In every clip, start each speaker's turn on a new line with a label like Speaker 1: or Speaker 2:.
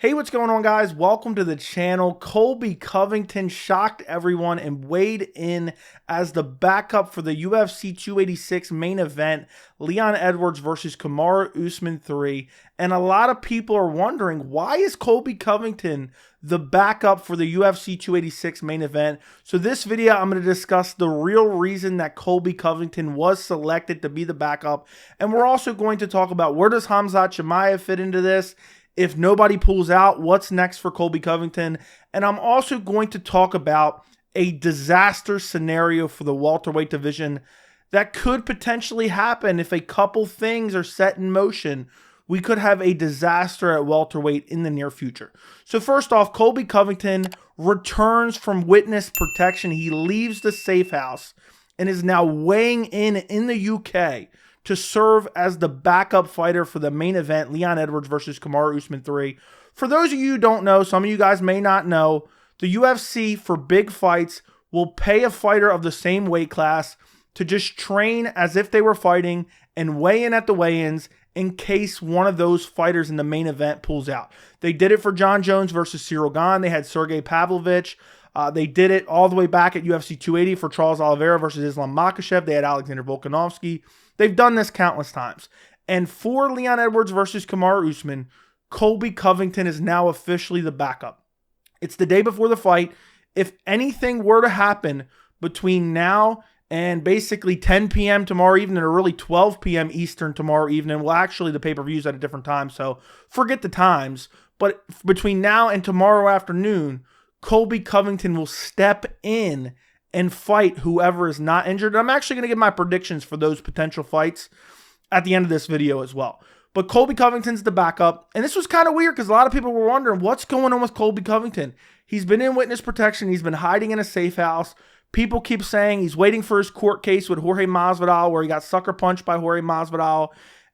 Speaker 1: Hey, what's going on, guys? Welcome to the channel. Colby Covington shocked everyone and weighed in as the backup for the UFC 286 main event, Leon Edwards versus Kamaru Usman 3. And a lot of people are wondering, why is Colby Covington the backup for the UFC 286 main event? So this video, I'm going to discuss the real reason that Colby Covington was selected to be the backup. And we're also going to talk about, where does Khamzat Chimaev fit into this? If nobody pulls out, what's next for Colby Covington? And I'm also going to talk about a disaster scenario for the welterweight division that could potentially happen if a couple things are set in motion. We could have a disaster at welterweight in the near future. So first off, Colby Covington returns from witness protection. He leaves the safe house and is now weighing in the UK to serve as the backup fighter for the main event, Leon Edwards versus Kamaru Usman 3. For those of you who don't know, some of you guys may not know, the UFC for big fights will pay a fighter of the same weight class to just train as if they were fighting and weigh in at the weigh-ins in case one of those fighters in the main event pulls out. They did it for John Jones versus Cyril Gane. They had Sergey Pavlovich. They did it all the way back at UFC 280 for Charles Oliveira versus Islam Makhachev. They had Alexander Volkanovski. They've done this countless times. And for Leon Edwards versus Kamaru Usman, Colby Covington is now officially the backup. It's the day before the fight. If anything were to happen between now and basically 10 p.m. tomorrow evening, or really 12 p.m. Eastern tomorrow evening, well, actually the pay-per-view's at a different time, so forget the times. But between now and tomorrow afternoon, Colby Covington will step in and fight whoever is not injured. I'm actually going to give my predictions for those potential fights at the end of this video as well. But Colby Covington's the backup. And this was kind of weird because a lot of people were wondering, what's going on with Colby Covington? He's been in witness protection. He's been hiding in a safe house. People keep saying he's waiting for his court case with Jorge Masvidal, where he got sucker punched by Jorge Masvidal.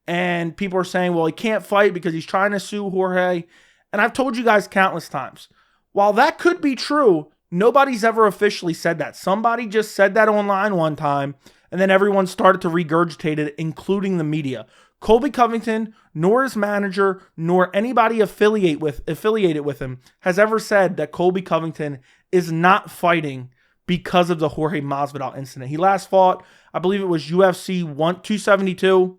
Speaker 1: And people are saying, well, he can't fight because he's trying to sue Jorge. And I've told you guys countless times, while that could be true, nobody's ever officially said that. Somebody just said that online one time, and then everyone started to regurgitate it, including the media. Colby Covington, nor his manager, nor anybody affiliated with him, has ever said that Colby Covington is not fighting because of the Jorge Masvidal incident. He last fought, I believe it was UFC 272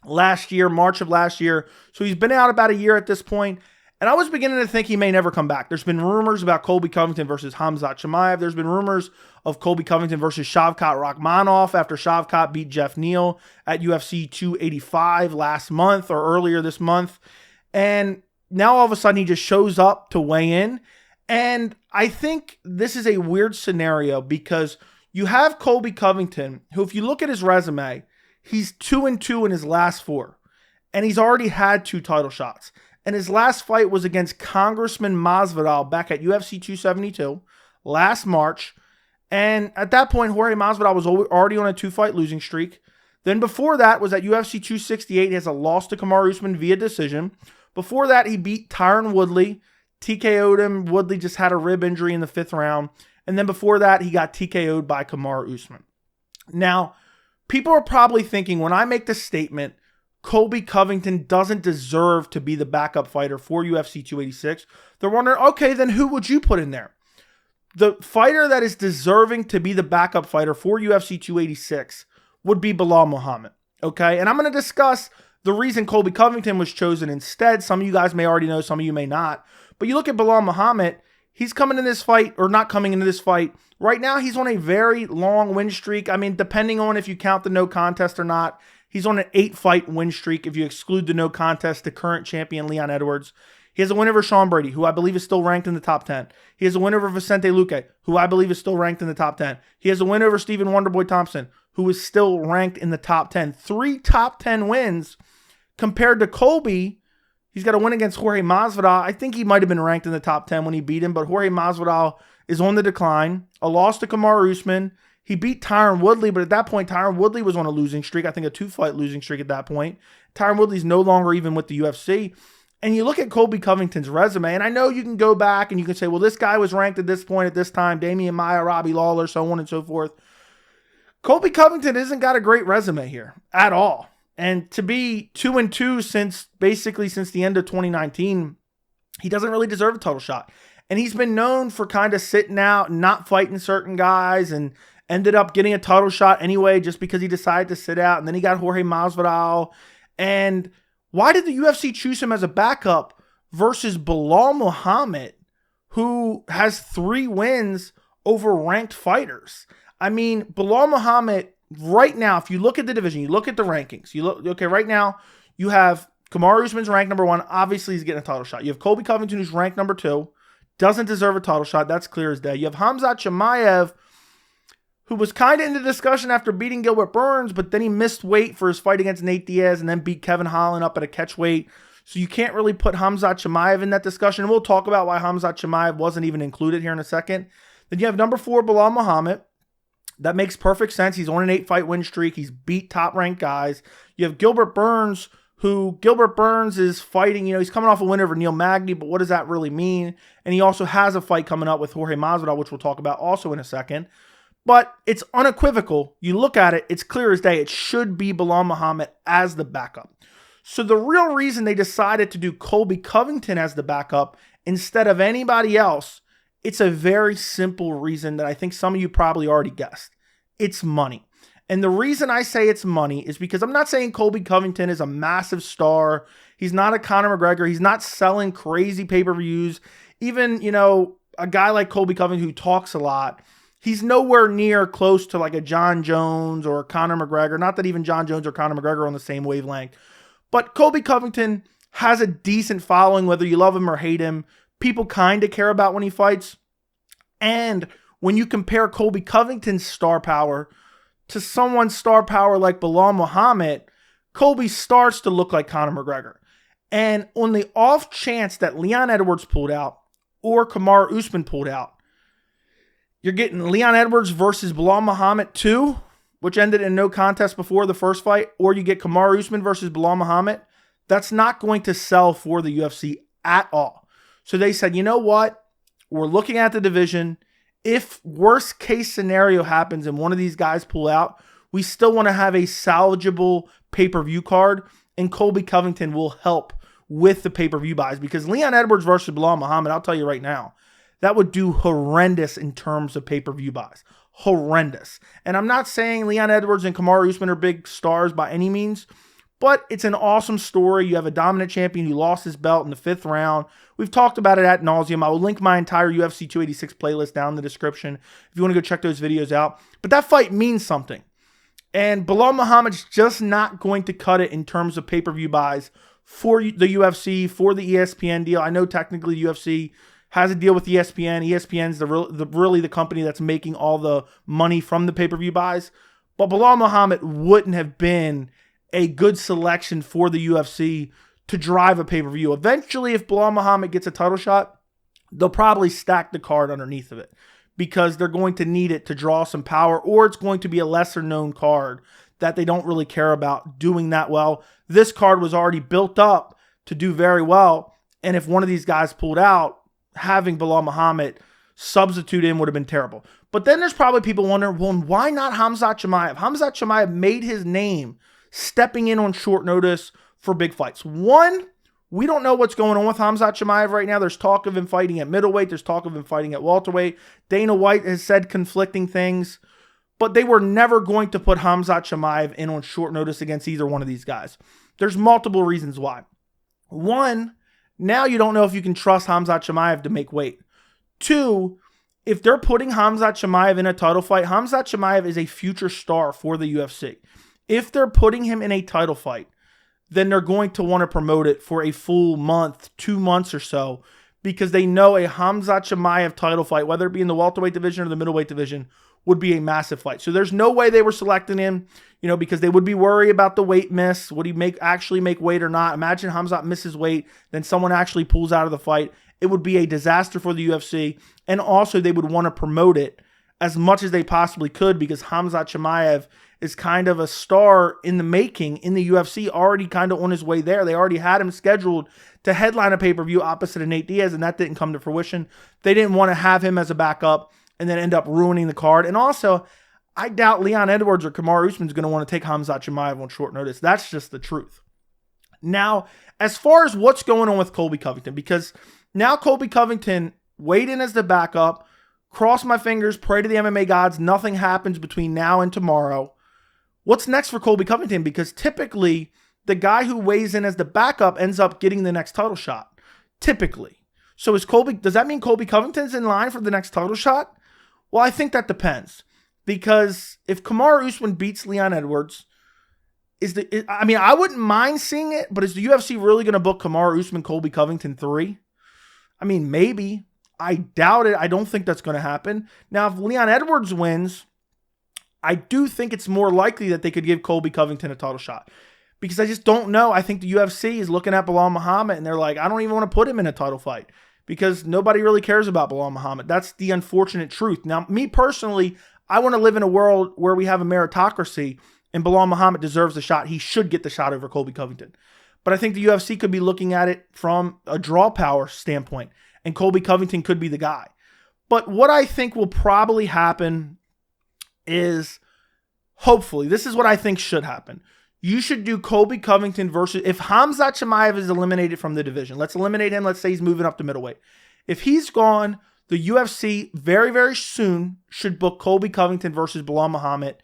Speaker 1: last year, March of last year. So he's been out about a year at this point. And I was beginning to think he may never come back. There's been rumors about Colby Covington versus Khamzat Chimaev. There's been rumors of Colby Covington versus Shavkat Rakhmonov after Shavkat beat Jeff Neal at UFC 285 last month or earlier this month. And now all of a sudden he just shows up to weigh in. And I think this is a weird scenario because you have Colby Covington, who, if you look at his resume, he's 2-2 in his last 4. And he's already had 2 title shots. And his last fight was against Congressman Masvidal back at UFC 272 last March. And at that point, Jorge Masvidal was already on a 2-fight losing streak. Then before that was at UFC 268. He has a loss to Kamaru Usman via decision. Before that, he beat Tyron Woodley. TKO'd him. Woodley just had a rib injury in the 5th round. And then before that, he got TKO'd by Kamaru Usman. Now, people are probably thinking, when I make this statement, Colby Covington doesn't deserve to be the backup fighter for UFC 286. They're wondering, okay, then who would you put in there? The fighter that is deserving to be the backup fighter for UFC 286 would be Belal Muhammed, okay? And I'm going to discuss the reason Colby Covington was chosen instead. Some of you guys may already know, some of you may not. But you look at Belal Muhammed, he's coming in this fight, or not coming into this fight. Right now, he's on a very long win streak. I mean, depending on if you count the no contest or not, he's on an 8-fight win streak if you exclude the no contest to current champion Leon Edwards. He has a win over Sean Brady, who I believe is still ranked in the top 10. He has a win over Vicente Luque, who I believe is still ranked in the top 10. He has a win over Stephen Wonderboy Thompson, who is still ranked in the top 10. 3 top 10 wins compared to Colby. He's got a win against Jorge Masvidal. I think he might have been ranked in the top 10 when he beat him, but Jorge Masvidal is on the decline. A loss to Kamaru Usman. He beat Tyron Woodley, but at that point, Tyron Woodley was on a losing streak. I think a 2-fight losing streak at that point. Tyron Woodley's no longer even with the UFC. And you look at Colby Covington's resume, and I know you can go back and you can say, well, this guy was ranked at this point at this time, Damian Maia, Robbie Lawler, so on and so forth. Colby Covington hasn't got a great resume here at all. And to be 2-2 since the end of 2019, he doesn't really deserve a title shot. And he's been known for kind of sitting out and not fighting certain guys, and ended up getting a title shot anyway just because he decided to sit out. And then he got Jorge Masvidal. And why did the UFC choose him as a backup versus Belal Muhammed, who has 3 wins over ranked fighters? I mean, Belal Muhammed, right now, if you look at the division, you look at the rankings, you look, okay, right now, you have Kamaru Usman's ranked number 1. Obviously, he's getting a title shot. You have Colby Covington, who's ranked number 2. Doesn't deserve a title shot. That's clear as day. You have Khamzat Chimaev, who was kind of in the discussion after beating Gilbert Burns, but then he missed weight for his fight against Nate Diaz and then beat Kevin Holland up at a catch weight. So you can't really put Khamzat Chimaev in that discussion. And we'll talk about why Khamzat Chimaev wasn't even included here in a second. Then you have number 4, Belal Muhammed. That makes perfect sense. He's on an 8-fight win streak. He's beat top-ranked guys. You have Gilbert Burns, who Gilbert Burns is fighting. He's coming off a win over Neil Magny, but what does that really mean? And he also has a fight coming up with Jorge Masvidal, which we'll talk about also in a second. But it's unequivocal. You look at it, it's clear as day. It should be Belal Muhammed as the backup. So the real reason they decided to do Colby Covington as the backup instead of anybody else, it's a very simple reason that I think some of you probably already guessed. It's money. And the reason I say it's money is because I'm not saying Colby Covington is a massive star. He's not a Conor McGregor. He's not selling crazy pay-per-views. Even, a guy like Colby Covington who talks a lot, he's nowhere near close to like a John Jones or a Conor McGregor. Not that even John Jones or Conor McGregor are on the same wavelength. But Colby Covington has a decent following, whether you love him or hate him. People kind of care about when he fights. And when you compare Colby Covington's star power to someone's star power like Belal Muhammed, Colby starts to look like Conor McGregor. And on the off chance that Leon Edwards pulled out or Kamaru Usman pulled out, you're getting Leon Edwards versus Belal Muhammed 2, which ended in no contest before the first fight, or you get Kamaru Usman versus Belal Muhammed. That's not going to sell for the UFC at all. So they said, you know what? We're looking at the division. If worst case scenario happens and one of these guys pull out, we still want to have a salvageable pay-per-view card, and Colby Covington will help with the pay-per-view buys, because Leon Edwards versus Belal Muhammed, I'll tell you right now, that would do horrendous in terms of pay-per-view buys. Horrendous. And I'm not saying Leon Edwards and Kamaru Usman are big stars by any means, but it's an awesome story. You have a dominant champion who lost his belt in the 5th round. We've talked about it ad nauseum. I will link my entire UFC 286 playlist down in the description if you want to go check those videos out. But that fight means something. And Belal Muhammad's just not going to cut it in terms of pay-per-view buys for the UFC, for the ESPN deal. I know technically the UFC has a deal with ESPN. ESPN's really the company that's making all the money from the pay-per-view buys. But Belal Muhammed wouldn't have been a good selection for the UFC to drive a pay-per-view. Eventually, if Belal Muhammed gets a title shot, they'll probably stack the card underneath of it because they're going to need it to draw some power, or it's going to be a lesser-known card that they don't really care about doing that well. This card was already built up to do very well, and if one of these guys pulled out, having Belal Muhammed substitute in would have been terrible. But then there's probably people wondering, well, why not Khamzat Chimaev? Khamzat Chimaev made his name stepping in on short notice for big fights. One, we don't know what's going on with Khamzat Chimaev right now. There's talk of him fighting at middleweight. There's talk of him fighting at welterweight. Dana White has said conflicting things, but they were never going to put Khamzat Chimaev in on short notice against either one of these guys. There's multiple reasons why. One, now you don't know if you can trust Khamzat Chimaev to make weight. Two, if they're putting Khamzat Chimaev in a title fight, Khamzat Chimaev is a future star for the UFC. If they're putting him in a title fight, then they're going to want to promote it for a full month, 2 months or so, because they know a Khamzat Chimaev title fight, whether it be in the welterweight division or the middleweight division, would be a massive fight. So there's no way they were selecting him, because they would be worried about the weight miss. Would he actually make weight or not? Imagine Khamzat misses weight, then someone actually pulls out of the fight. It would be a disaster for the UFC, and also they would want to promote it as much as they possibly could, because Khamzat Chimaev is kind of a star in the making in the UFC, already kind of on his way there. They already had him scheduled to headline a pay-per-view opposite of Nate Diaz, and that didn't come to fruition. They didn't want to have him as a backup and then end up ruining the card. And also, I doubt Leon Edwards or Kamaru Usman is going to want to take Khamzat Chimaev on short notice. That's just the truth. Now, as far as what's going on with Colby Covington, because Now Colby Covington weighed in as the backup. Cross my fingers, pray to the MMA gods, nothing happens between now and tomorrow. What's next for Colby Covington? Because typically, the guy who weighs in as the backup ends up getting the next title shot. Typically. So does that mean Colby Covington's in line for the next title shot? Well, I think that depends. Because if Kamaru Usman beats Leon Edwards, I wouldn't mind seeing it, but is the UFC really going to book Kamaru Usman, Colby Covington 3? I mean, maybe. I doubt it. I don't think that's going to happen. Now, if Leon Edwards wins, I do think it's more likely that they could give Colby Covington a title shot. Because I just don't know. I think the UFC is looking at Belal Muhammed and they're like, I don't even want to put him in a title fight. Because nobody really cares about Belal Muhammed. That's the unfortunate truth. Now, me personally, I want to live in a world where we have a meritocracy and Belal Muhammed deserves the shot. He should get the shot over Colby Covington. But I think the UFC could be looking at it from a draw power standpoint. And Colby Covington could be the guy. But what I think will probably happen is, hopefully, this is what I think should happen. You should do Colby Covington versus, if Khamzat Chimaev is eliminated from the division, let's eliminate him. Let's say he's moving up to middleweight. If he's gone, the UFC very, very soon should book Colby Covington versus Belal Muhammed.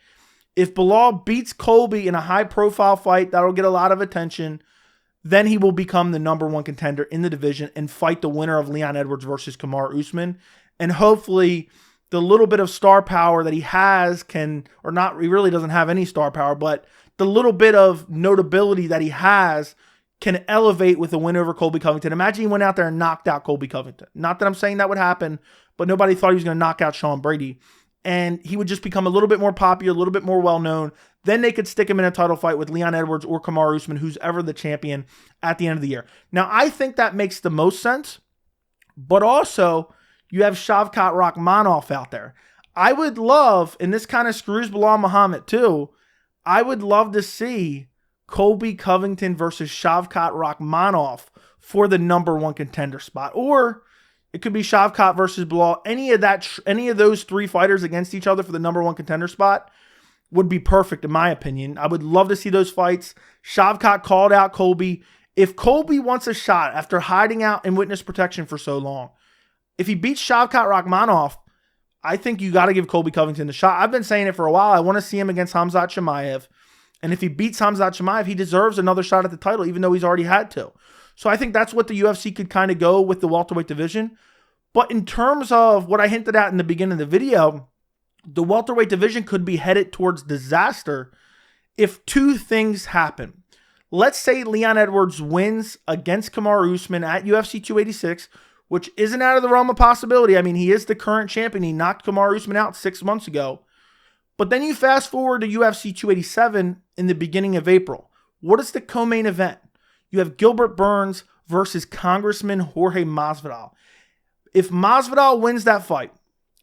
Speaker 1: If Belal beats Colby in a high-profile fight, that'll get a lot of attention. Then he will become the number one contender in the division and fight the winner of Leon Edwards versus Kamaru Usman. And hopefully the little bit of star power that he has he really doesn't have any star power, but the little bit of notability that he has can elevate with a win over Colby Covington. Imagine he went out there and knocked out Colby Covington. Not that I'm saying that would happen, but nobody thought he was going to knock out Sean Brady. And he would just become a little bit more popular, a little bit more well-known. Then they could stick him in a title fight with Leon Edwards or Kamaru Usman, who's ever the champion at the end of the year. Now, I think that makes the most sense. But also, you have Khamzat Chimaev out there. I would love, and this kind of screws Belal Muhammed too, I would love to see Colby Covington versus Khamzat Chimaev for the number one contender spot. Or it could be Khamzat versus Belal. Any of those three fighters against each other for the number one contender spot would be perfect, in my opinion. I would love to see those fights. Khamzat called out Colby. If Colby wants a shot after hiding out in witness protection for so long, if he beats Khamzat Chimaev, I think you got to give Colby Covington the shot. I've been saying it for a while. I want to see him against Khamzat Chimaev. And if he beats Khamzat Chimaev, he deserves another shot at the title, even though he's already had two. So I think that's what the UFC could kind of go with the welterweight division. But in terms of what I hinted at in the beginning of the video, the welterweight division could be headed towards disaster if two things happen. Let's say Leon Edwards wins against Kamaru Usman at UFC 286, which isn't out of the realm of possibility. I mean, he is the current champion. He knocked Kamaru Usman out 6 months ago. But then you fast forward to UFC 287 in the beginning of April. What is the co-main event? You have Gilbert Burns versus Congressman Jorge Masvidal. If Masvidal wins that fight,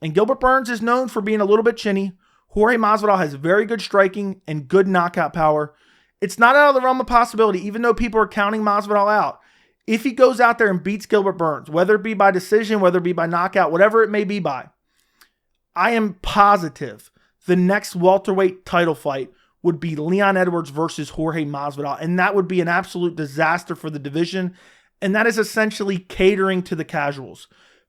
Speaker 1: and Gilbert Burns is known for being a little bit chinny, Jorge Masvidal has very good striking and good knockout power. It's not out of the realm of possibility, even though people are counting Masvidal out. If he goes out there and beats Gilbert Burns, whether it be by decision, whether it be by knockout, whatever it may be by, I am positive the next welterweight title fight would be Leon Edwards versus Jorge Masvidal, and that would be an absolute disaster for the division, and that is essentially catering to the casuals.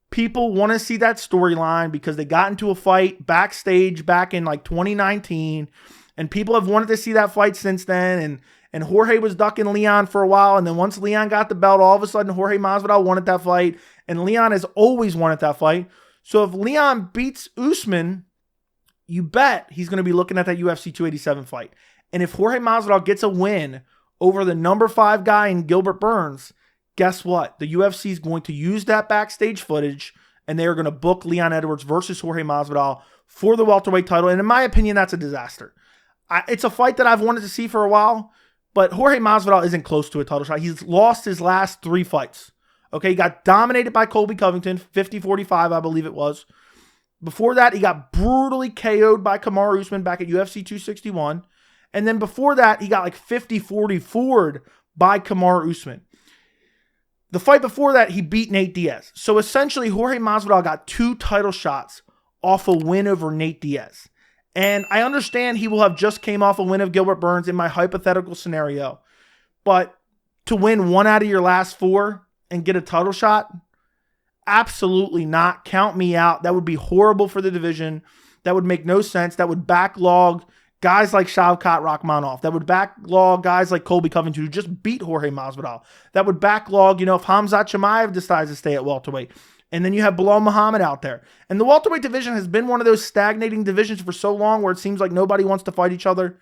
Speaker 1: People want to see that storyline because they got into a fight backstage back in like 2019, and people have wanted to see that fight since then, and Jorge was ducking Leon for a while, and then once Leon got the belt, all of a sudden Jorge Masvidal wanted that fight, and Leon has always wanted that fight. So if Leon beats Usman, you bet he's going to be looking at that UFC 287 fight. And if Jorge Masvidal gets a win over the number 5 guy in Gilbert Burns, guess what? The UFC is going to use that backstage footage, and they are going to book Leon Edwards versus Jorge Masvidal for the welterweight title. And in my opinion, that's a disaster. It's a fight that I've wanted to see for a while, but Jorge Masvidal isn't close to a title shot. He's lost his last 3 fights. Okay, he got dominated by Colby Covington, 50-45, I believe it was. Before that, he got brutally KO'd by Kamaru Usman back at UFC 261. And then before that, he got like 50-44'd by Kamaru Usman. The fight before that, he beat Nate Diaz. So essentially, Jorge Masvidal got 2 title shots off a win over Nate Diaz. And I understand he will have just came off a win of Gilbert Burns in my hypothetical scenario. But to win 1 out of your last 4 and get a title shot, Absolutely not. Count me out. That would be horrible for the division. That would make no sense. That would backlog guys like Shavkat Rakhmonov. That would backlog guys like Colby Covington, who just beat Jorge Masvidal. That would backlog, if Khamzat Chimaev decides to stay at welterweight. And then you have Belal Muhammed out there. And the welterweight division has been one of those stagnating divisions for so long where it seems like nobody wants to fight each other.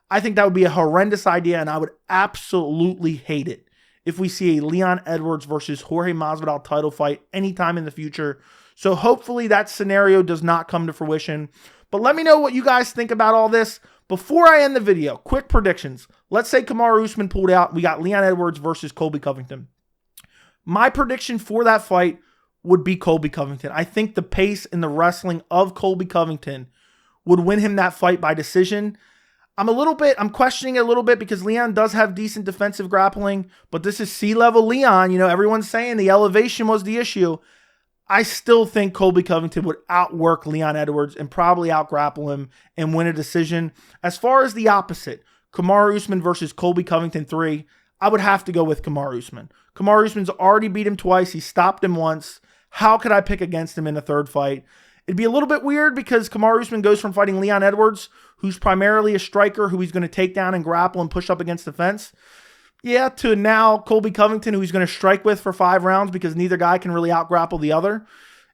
Speaker 1: I think that would be a horrendous idea, and I would absolutely hate it if we see a Leon Edwards versus Jorge Masvidal title fight anytime in the future. So hopefully that scenario does not come to fruition. But let me know what you guys think about all this. Before I end the video, quick predictions. Let's say Kamaru Usman pulled out. We got Leon Edwards versus Colby Covington. My prediction for that fight would be Colby Covington. I think the pace and the wrestling of Colby Covington would win him that fight by decision. I'm questioning it a little bit because Leon does have decent defensive grappling, but this is C-level Leon. Everyone's saying the elevation was the issue. I still think Colby Covington would outwork Leon Edwards and probably outgrapple him and win a decision. As far as the opposite, Kamaru Usman versus Colby Covington 3, I would have to go with Kamaru Usman. Kamaru Usman's already beat him twice. He stopped him once. How could I pick against him in a third fight? It'd be a little bit weird because Kamaru Usman goes from fighting Leon Edwards, who's primarily a striker who he's going to take down and grapple and push up against the fence, to now Colby Covington, who he's going to strike with for 5 rounds because neither guy can really out-grapple the other.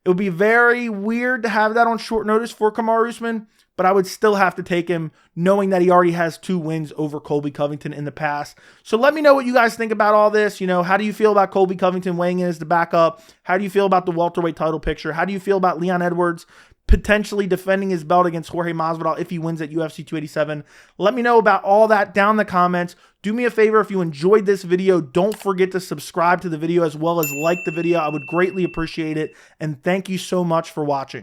Speaker 1: It would be very weird to have that on short notice for Kamaru Usman, but I would still have to take him knowing that he already has 2 wins over Colby Covington in the past. So let me know what you guys think about all this. How do you feel about Colby Covington weighing in as the backup? How do you feel about the welterweight title picture? How do you feel about Leon Edwards potentially defending his belt against Jorge Masvidal if he wins at UFC 287? Let me know about all that down in the comments. Do me a favor, if you enjoyed this video, don't forget to subscribe to the video as well as like the video. I would greatly appreciate it. And thank you so much for watching.